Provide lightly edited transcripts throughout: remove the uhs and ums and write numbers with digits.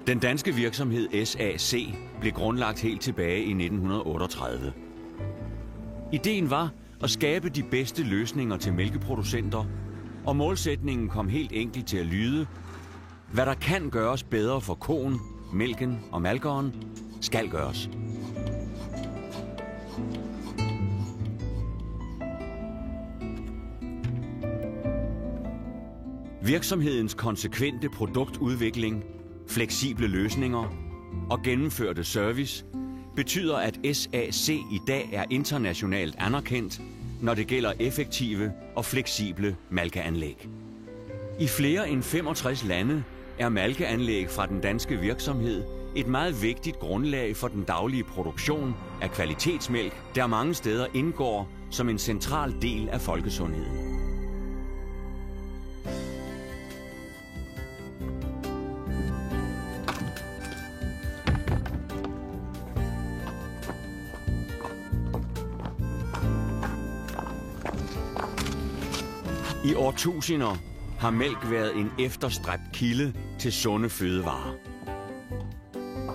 Den danske virksomhed SAC blev grundlagt helt tilbage i 1938. Ideen var at skabe de bedste løsninger til mælkeproducenter, og målsætningen kom helt enkelt til at lyde: hvad der kan gøres bedre for koen, mælken og malkeren, skal gøres. Virksomhedens konsekvente produktudvikling, fleksible løsninger og gennemførte service betyder, at SAC i dag er internationalt anerkendt, når det gælder effektive og fleksible malkeanlæg. I flere end 65 lande er malkeanlæg fra den danske virksomhed et meget vigtigt grundlag for den daglige produktion af kvalitetsmælk, der mange steder indgår som en central del af folkesundheden. I årtusinder har mælk været en efterstræbt kilde til sunde fødevarer.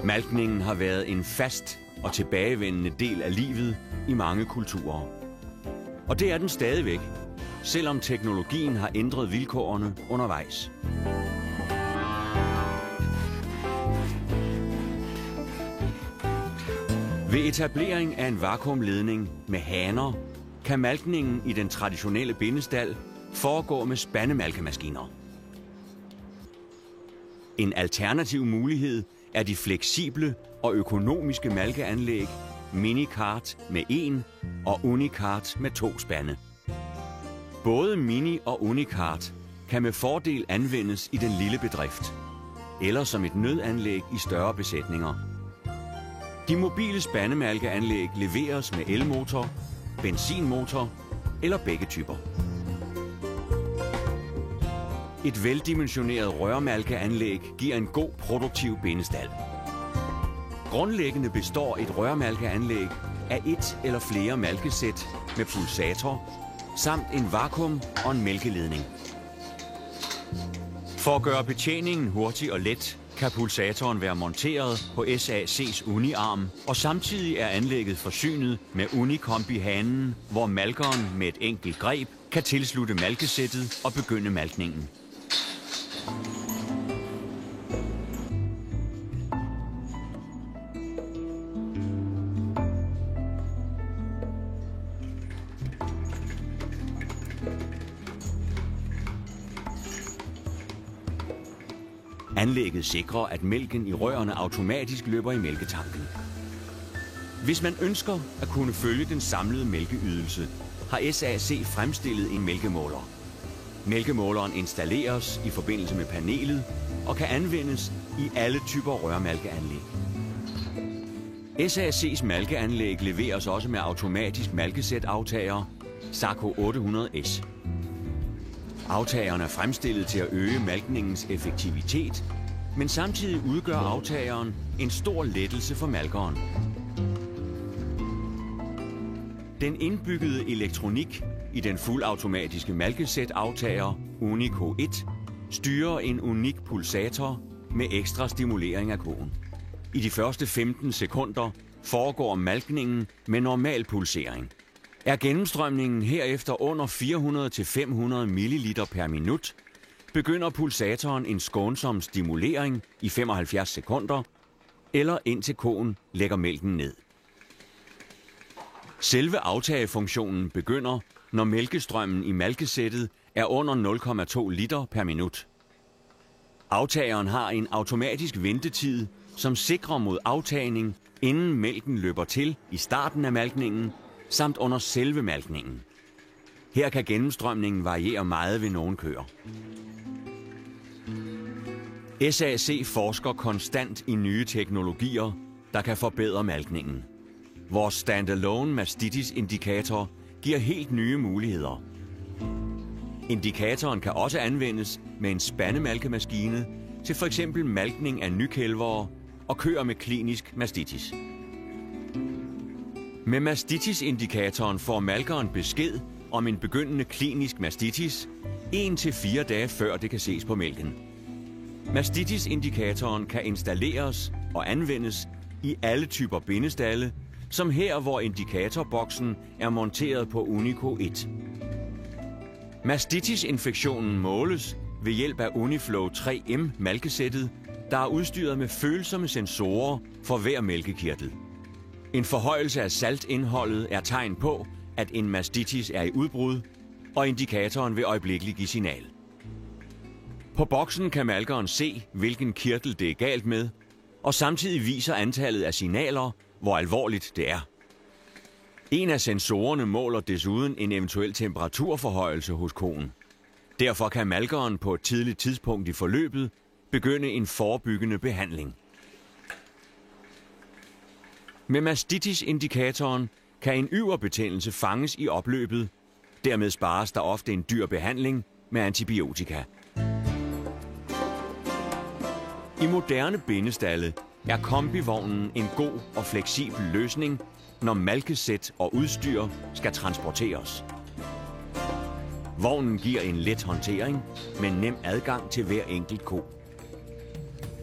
Malkningen har været en fast og tilbagevendende del af livet i mange kulturer. Og det er den stadigvæk, selvom teknologien har ændret vilkårene undervejs. Ved etablering af en vakuumledning med haner kan malkningen i den traditionelle bindestal foregår med spandemalkemaskiner. En alternativ mulighed er de fleksible og økonomiske malkeanlæg Minicart med 1 og Unicart med 2 spande. Både Mini og Unicart kan med fordel anvendes i den lille bedrift, eller som et nødanlæg i større besætninger. De mobile spandemalkeanlæg leveres med elmotor, benzinmotor eller begge typer. Et veldimensioneret rørmalkeanlæg giver en god produktiv bindestal. Grundlæggende består et rørmalkeanlæg af et eller flere malkesæt med pulsator, samt en vakuum og en mælkeledning. For at gøre betjeningen hurtig og let, kan pulsatoren være monteret på SAC's Uniarm, og samtidig er anlægget forsynet med Unikombi-hanen, hvor malkeren med et enkelt greb kan tilslutte malkesættet og begynde malkningen. Anlægget sikrer, at mælken i rørene automatisk løber i mælketanken. Hvis man ønsker at kunne følge den samlede mælkeydelse, har SAC fremstillet en mælkemåler. Mælkemåleren installeres i forbindelse med panelet og kan anvendes i alle typer rørmalkeanlæg. SAC's malkeanlæg leveres også med automatisk malkesæt-aftager Saco 800S. Aftageren er fremstillet til at øge malkningens effektivitet, men samtidig udgør aftageren en stor lettelse for malkeren. Den indbyggede elektronik i den fuldautomatiske malkesæt-aftager Unico 1 styrer en unik pulsator med ekstra stimulering af koen. I de første 15 sekunder foregår malkningen med normal pulsering. Er gennemstrømningen herefter under 400-500 ml per minut, begynder pulsatoren en skånsom stimulering i 75 sekunder, eller indtil koen lægger mælken ned. Selve aftagefunktionen begynder, når mælkestrømmen i malkesættet er under 0,2 liter per minut. Aftageren har en automatisk ventetid, som sikrer mod aftagning, inden mælken løber til i starten af malkningen, samt under selve malkningen. Her kan gennemstrømningen variere meget ved nogle køer. SAC forsker konstant i nye teknologier, der kan forbedre malkningen. Vores standalone mastitis-indikator giver helt nye muligheder. Indikatoren kan også anvendes med en spandemalkemaskine til f.eks. malkning af nykælvere og køer med klinisk mastitis. Med mastitis-indikatoren får malkeren besked om en begyndende klinisk mastitis 1 til 4 dage før det kan ses på mælken. Mastitis-indikatoren kan installeres og anvendes i alle typer bindestalde, som her, hvor indikatorboksen er monteret på Unico 1. Mastitis-infektionen måles ved hjælp af Uniflow 3M-malkesættet, der er udstyret med følsomme sensorer for hver mælkekirtel. En forhøjelse af saltindholdet er tegn på, at en mastitis er i udbrud, og indikatoren vil øjeblikkeligt give signal. På boksen kan malkeren se, hvilken kirtel det er galt med, og samtidig viser antallet af signaler, hvor alvorligt det er. En af sensorerne måler desuden en eventuel temperaturforhøjelse hos koen. Derfor kan malkeren på et tidligt tidspunkt i forløbet begynde en forebyggende behandling. Med mastitis-indikatoren kan en yverbetændelse fanges i opløbet. Dermed spares der ofte en dyr behandling med antibiotika. I moderne bindestalde er kombivognen en god og fleksibel løsning, når malkesæt og udstyr skal transporteres. Vognen giver en let håndtering med nem adgang til hver enkelt ko.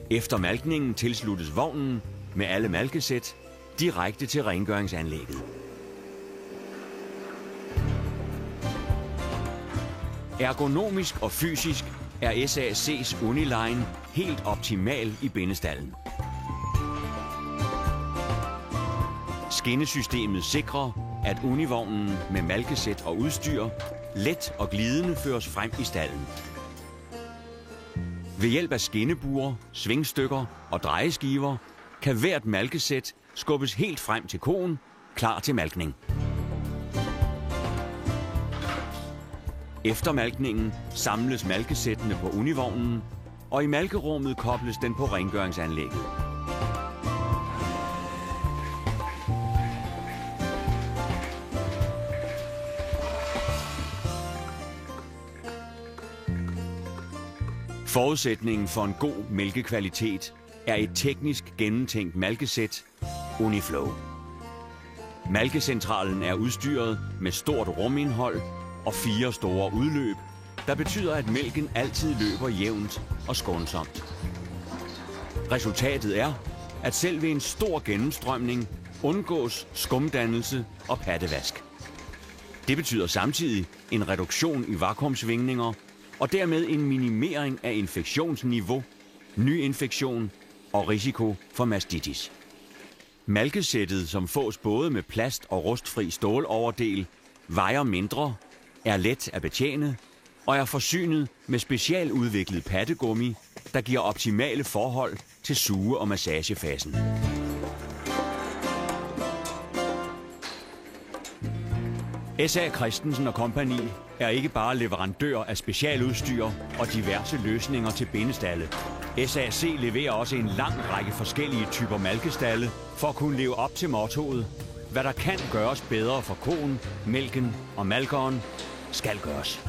Efter malkningen tilsluttes vognen med alle malkesæt direkte til rengøringsanlægget. Ergonomisk og fysisk er SAC's Uniline helt optimal i bindestallen. Skinnesystemet sikrer, at univognen med malkesæt og udstyr let og glidende føres frem i stallen. Ved hjælp af skinnebuer, svingstykker og drejeskiver kan hvert malkesæt skubbes helt frem til koen, klar til malkning. Efter malkningen samles malkesættene på univognen, og i malkerummet kobles den på rengøringsanlægget. Forudsætningen for en god mælkekvalitet er et teknisk gennemtænkt malkesæt, Uniflow. Malkecentralen er udstyret med stort rumindhold og 4 store udløb, der betyder, at mælken altid løber jævnt og skånsomt. Resultatet er, at selv ved en stor gennemstrømning undgås skumdannelse og pattevask. Det betyder samtidig en reduktion i vakuumsvingninger og dermed en minimering af infektionsniveau, nyinfektion og risiko for mastitis. Malkesættet, som fås både med plast- og rustfri ståloverdel, vejer mindre, er let at betjene og er forsynet med specialudviklet pattegummi, der giver optimale forhold til suge- og massagefasen. S.A. Christensen og Company er ikke bare leverandør af specialudstyr og diverse løsninger til bindestalde. SAC leverer også en lang række forskellige typer malkestalde for at kunne leve op til mottoet: hvad der kan gøres bedre for koen, mælken og malkeren, skal gøres.